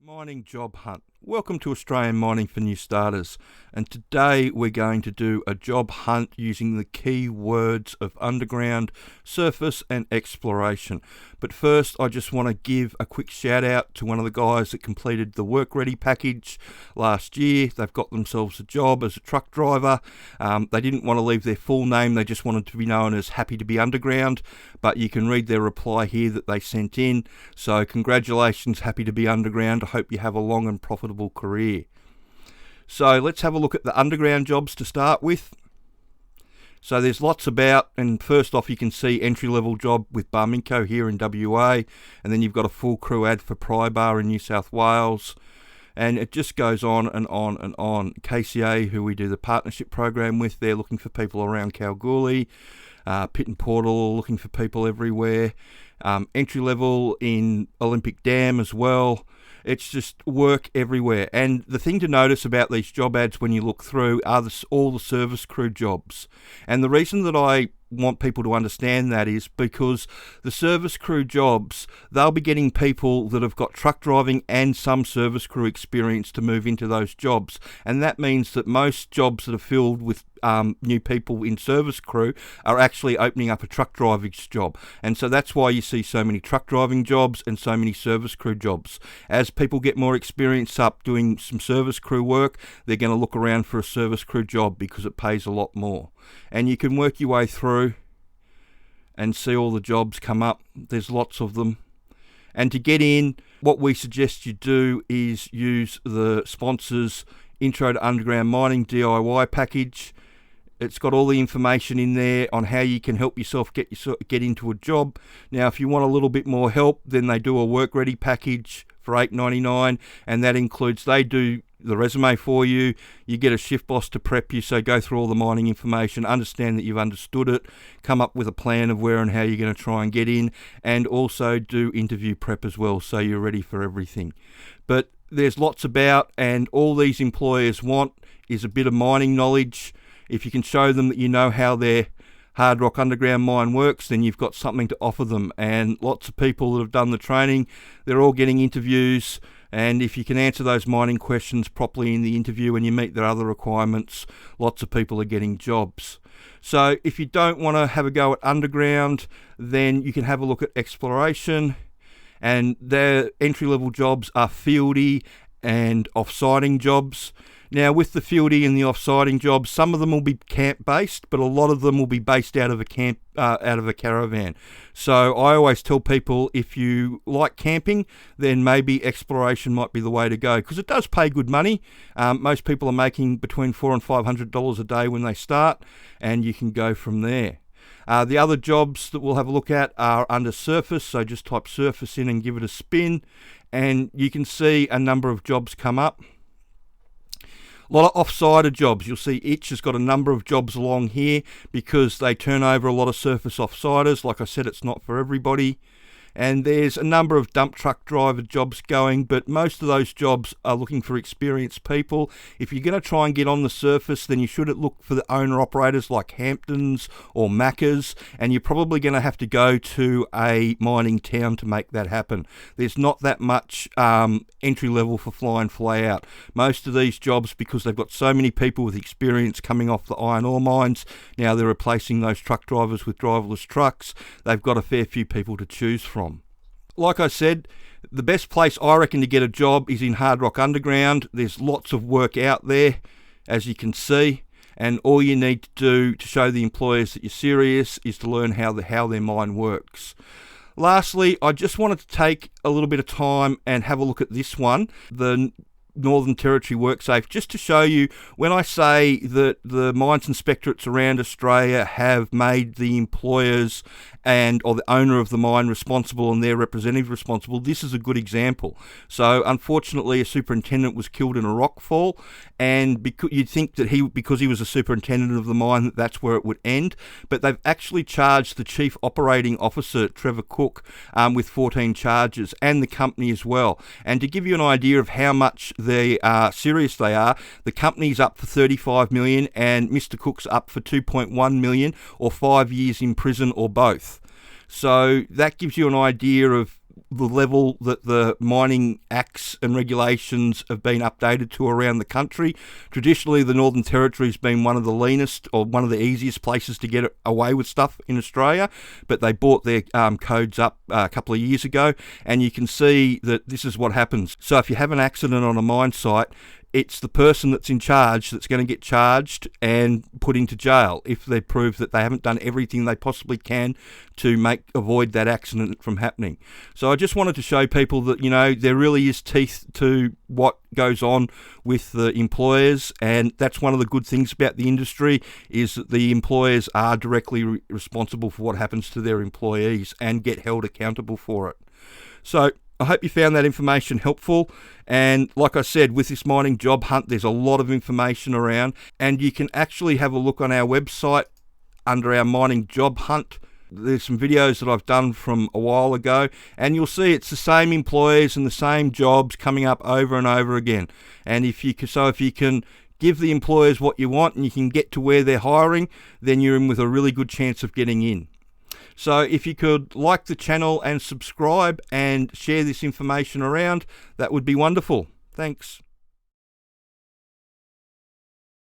Mining Job Hunt. Welcome to Australian Mining for New Starters, and today we're going to do a job hunt using the key words of underground, surface and exploration. But first I just want to give a quick shout out to one of the guys that completed the Work Ready package last year. They've got themselves a job as a truck driver. They didn't want to leave their full name, they just wanted to be known as Happy to be Underground, but you can read their reply here that they sent in. So congratulations, Happy to be Underground. I hope you have a long and profitable career. So let's have a look at the underground jobs to start with. So there's lots about, and first off you can see entry-level job with Barminco here in WA, and then you've got a full crew ad for Pry Bar in New South Wales, and it just goes on and on and on. KCA, who we do the partnership program with, they're looking for people around Kalgoorlie. Pit and Portal, looking for people everywhere. Entry-level in Olympic Dam as well. It's just work everywhere. And the thing to notice about these job ads when you look through are all the service crew jobs. And the reason that I want people to understand that is because the service crew jobs, they'll be getting people that have got truck driving and some service crew experience to move into those jobs. And that means that most jobs that are filled with new people in service crew are actually opening up a truck driving job. And so that's why you see so many truck driving jobs and so many service crew jobs. As people get more experience up doing some service crew work, they're going to look around for a service crew job because it pays a lot more. And you can work your way through and see all the jobs come up. There's lots of them. And to get in, what we suggest you do is use the sponsors Intro to Underground Mining DIY package. It's got all the information in there on how you can help yourself get into a job. Now, if you want a little bit more help, then they do a Work Ready package for $8.99, and that includes, they do the resume for you, you get a shift boss to prep you, so go through all the mining information, understand that you've understood it, come up with a plan of where and how you're going to try and get in, and also do interview prep as well, so you're ready for everything. But there's lots about, and all these employers want is a bit of mining knowledge. If you can show them that you know how their Hardrock underground mine works, then you've got something to offer them. And lots of people that have done the training, they're all getting interviews, and if you can answer those mining questions properly in the interview and you meet their other requirements, lots of people are getting jobs. So if you don't want to have a go at underground, then you can have a look at exploration, and their entry-level jobs are fieldy and off-siting jobs. Now, with the fieldy and the off-siting jobs, some of them will be camp-based, but a lot of them will be based out of a camp, out of a caravan. So I always tell people, if you like camping, then maybe exploration might be the way to go, because it does pay good money. Most people are making between $400 and $500 a day when they start, and you can go from there. The other jobs that we'll have a look at are under surface, so just type surface in and give it a spin, and you can see a number of jobs come up. A lot of off-sider jobs. You'll see Itch has got a number of jobs along here because they turn over a lot of surface off-siders. Like I said, it's not for everybody. And there's a number of dump truck driver jobs going, but most of those jobs are looking for experienced people. If you're going to try and get on the surface, then you should look for the owner-operators like Hamptons or Macca's, and you're probably going to have to go to a mining town to make that happen. There's not that much entry-level for fly and fly out. Most of these jobs, because they've got so many people with experience coming off the iron ore mines, now they're replacing those truck drivers with driverless trucks. They've got a fair few people to choose from. Like I said, the best place I reckon to get a job is in Hardrock Underground. There's lots of work out there, as you can see, and all you need to do to show the employers that you're serious is to learn how their mine works. Lastly, I just wanted to take a little bit of time and have a look at this one, the Northern Territory WorkSafe, just to show you, when I say that the mines inspectorates around Australia have made the employers or the owner of the mine responsible and their representative responsible, this is a good example. So unfortunately a superintendent was killed in a rockfall, and you'd think that because he was a superintendent of the mine, that's where it would end, but they've actually charged the chief operating officer, Trevor Cook, with 14 charges, and the company as well. And to give you an idea of how much serious they are, the company's up for $35 million and Mr. Cook's up for $2.1 million, or 5 years in prison, or both. So that gives you an idea of the level that the mining acts and regulations have been updated to around the country. Traditionally, the Northern Territory has been one of the leanest or one of the easiest places to get away with stuff in Australia, but they brought their codes up a couple of years ago, and you can see that this is what happens. So if you have an accident on a mine site, it's the person that's in charge that's going to get charged and put into jail if they prove that they haven't done everything they possibly can to avoid that accident from happening. So I just wanted to show people that, you know, there really is teeth to what goes on with the employers, and that's one of the good things about the industry, is that the employers are directly responsible for what happens to their employees and get held accountable for it. So I hope you found that information helpful, and like I said, with this mining job hunt, there's a lot of information around, and you can actually have a look on our website under our mining job hunt. There's some videos that I've done from a while ago, and you'll see it's the same employers and the same jobs coming up over and over again. And if you can give the employers what you want and you can get to where they're hiring, then you're in with a really good chance of getting in. So if you could like the channel and subscribe and share this information around, that would be wonderful. Thanks.